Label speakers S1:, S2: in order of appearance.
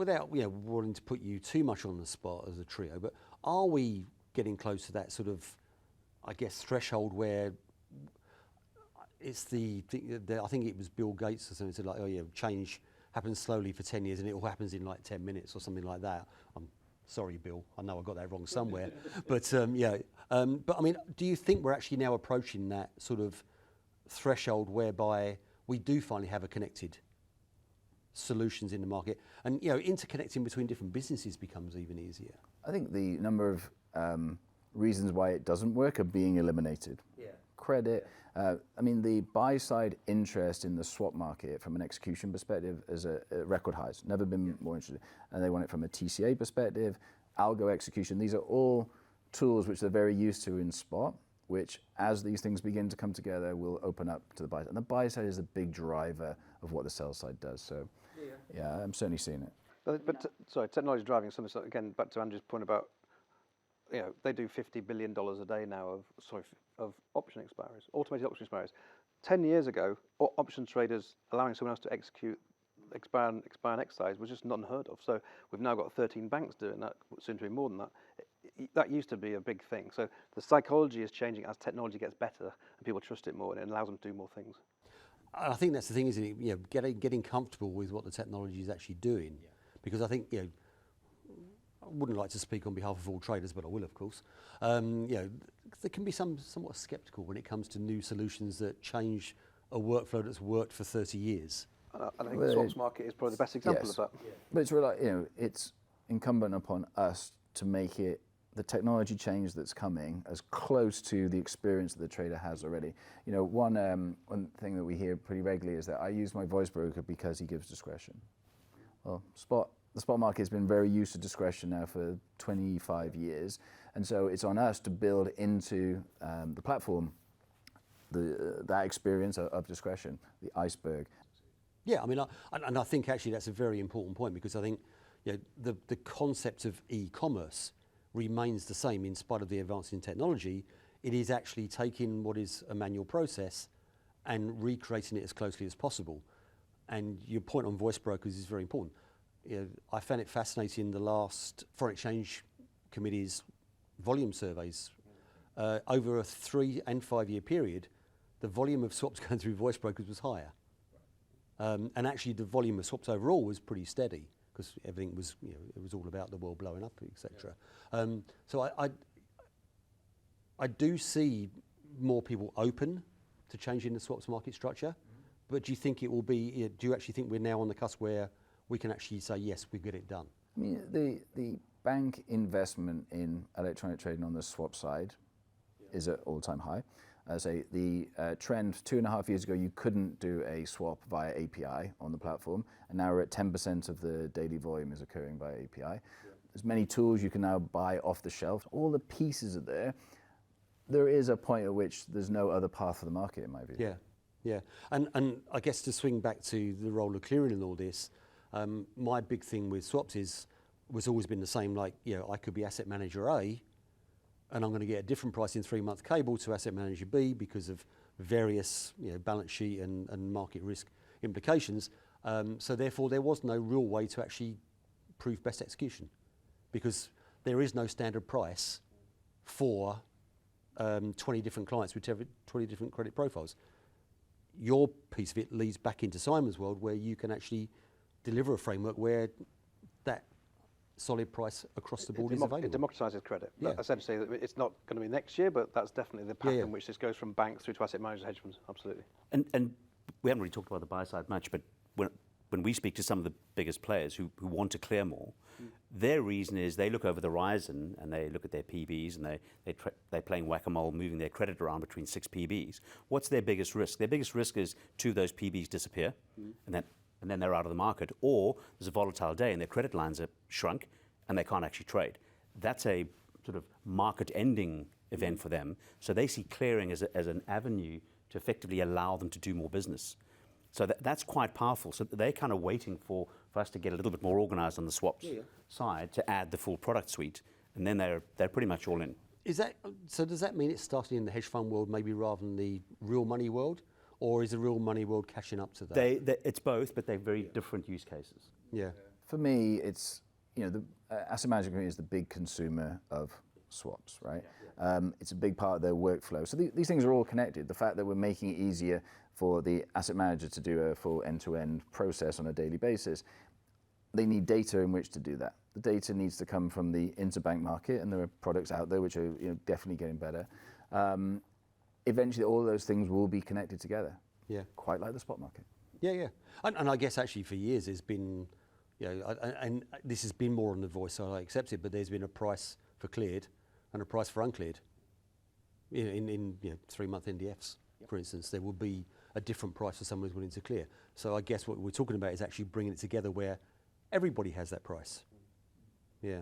S1: without wanting to put you too much on the spot as a trio, but are we getting close to that sort of, I guess, threshold where it's I think it was Bill Gates or something said like, oh yeah, change happens slowly for 10 years and it all happens in like 10 minutes or something like that. I'm sorry, Bill, I know I got that wrong somewhere, but but I mean, do you think we're actually now approaching that sort of threshold whereby we do finally have a connected solutions in the market, and interconnecting between different businesses becomes even easier?
S2: I think the number of reasons why it doesn't work are being eliminated.
S1: Yeah.
S2: Credit. I mean, the buy-side interest in the swap market from an execution perspective is a record highs. Never been more interested. And they want it from a TCA perspective, algo execution. These are all tools which they're very used to in spot, which as these things begin to come together will open up to the buy side. And the buy side is a big driver of what the sell side does. So yeah, I'm certainly seeing it.
S3: But sorry, technology driving something. So again, back to Andrew's point about, they do $50 billion a day now of option expiries, automated option expiries. 10 years ago, option traders allowing someone else to execute expire and exercise was just not unheard of. So we've now got 13 banks doing that, soon to be more than that. That used to be a big thing. So the psychology is changing as technology gets better and people trust it more, and it allows them to do more things.
S1: I think that's the thing, isn't it? Getting comfortable with what the technology is actually doing, because I think I wouldn't like to speak on behalf of all traders, but I will, of course. There can be somewhat sceptical when it comes to new solutions that change a workflow that's worked for 30 years.
S3: I think the swaps market is probably the best example of that.
S2: Yeah. But it's really, it's incumbent upon us to make it the technology change that's coming as close to the experience that the trader has already. One thing that we hear pretty regularly is that I use my voice broker because he gives discretion. Well, the spot market has been very used to discretion now for 25 years, and so it's on us to build into the platform that experience of discretion, the iceberg.
S1: Yeah, I mean, I think actually that's a very important point, because I think the concept of e-commerce remains the same in spite of the advance in technology. It is actually taking what is a manual process and recreating it as closely as possible. And your point on voice brokers is very important. I found it fascinating, the last Foreign Exchange Committee's volume surveys. Over a 3 and 5 year period, the volume of swaps going through voice brokers was higher. And actually the volume of swaps overall was pretty steady, because everything was, it was all about the world blowing up, etc. So I do see more people open to changing the swaps market structure, but do you think it will be, do you actually think we're now on the cusp where we can actually say, yes, we get it done?
S2: I mean, the bank investment in electronic trading on the swap side is at all-time high. Say the trend 2.5 years ago, you couldn't do a swap via API on the platform, and now we're at 10% of the daily volume is occurring via API. There's many tools you can now buy off the shelf. All the pieces are there. There is a point at which there's no other path for the market, in my view.
S1: Yeah. And I guess to swing back to the role of clearing in all this, my big thing with swaps was always been the same. Like, I could be asset manager A, and I'm going to get a different price in 3-month cable to asset manager B because of various balance sheet and market risk implications. So therefore, there was no real way to actually prove best execution, because there is no standard price for 20 different clients with 20 different credit profiles. Your piece of it leads back into Simon's world, where you can actually deliver a framework where that solid price across the board is available.
S3: It democratises credit.
S1: Yeah.
S3: Essentially, it's not going to be next year, but that's definitely the path in which this goes from banks through to asset managers, hedge funds. Absolutely.
S4: And we haven't really talked about the buy side much, but when we speak to some of the biggest players who want to clear more, their reason is they look over the horizon and they look at their PBs and they're playing whack-a-mole, moving their credit around between 6 PBs. What's their biggest risk? Their biggest risk is 2 of those PBs disappear, and then they're out of the market, or there's a volatile day and their credit lines are shrunk and they can't actually trade. That's a sort of market-ending event for them. So they see clearing as an avenue to effectively allow them to do more business. So that's quite powerful. So they're kind of waiting for us to get a little bit more organized on the swaps side to add the full product suite, and then they're pretty much all in.
S1: So does that mean it's starting in the hedge fund world maybe rather than the real money world? Or is the real money world catching up to that?
S4: It's both, but they're very different use cases.
S1: Yeah.
S2: For me, it's, the asset management company is the big consumer of swaps, right? It's a big part of their workflow. So these things are all connected. The fact that we're making it easier for the asset manager to do a full end-to-end process on a daily basis, they need data in which to do that. The data needs to come from the interbank market, and there are products out there which are definitely getting better. Eventually, all of those things will be connected together.
S1: Yeah.
S2: Quite like the spot market.
S1: Yeah. And I guess actually for years there's been, and this has been more on the voice side, I accept it, but there's been a price for cleared and a price for uncleared. In 3-month NDFs, for instance, there will be a different price for someone who's willing to clear. So I guess what we're talking about is actually bringing it together where everybody has that price. Yeah.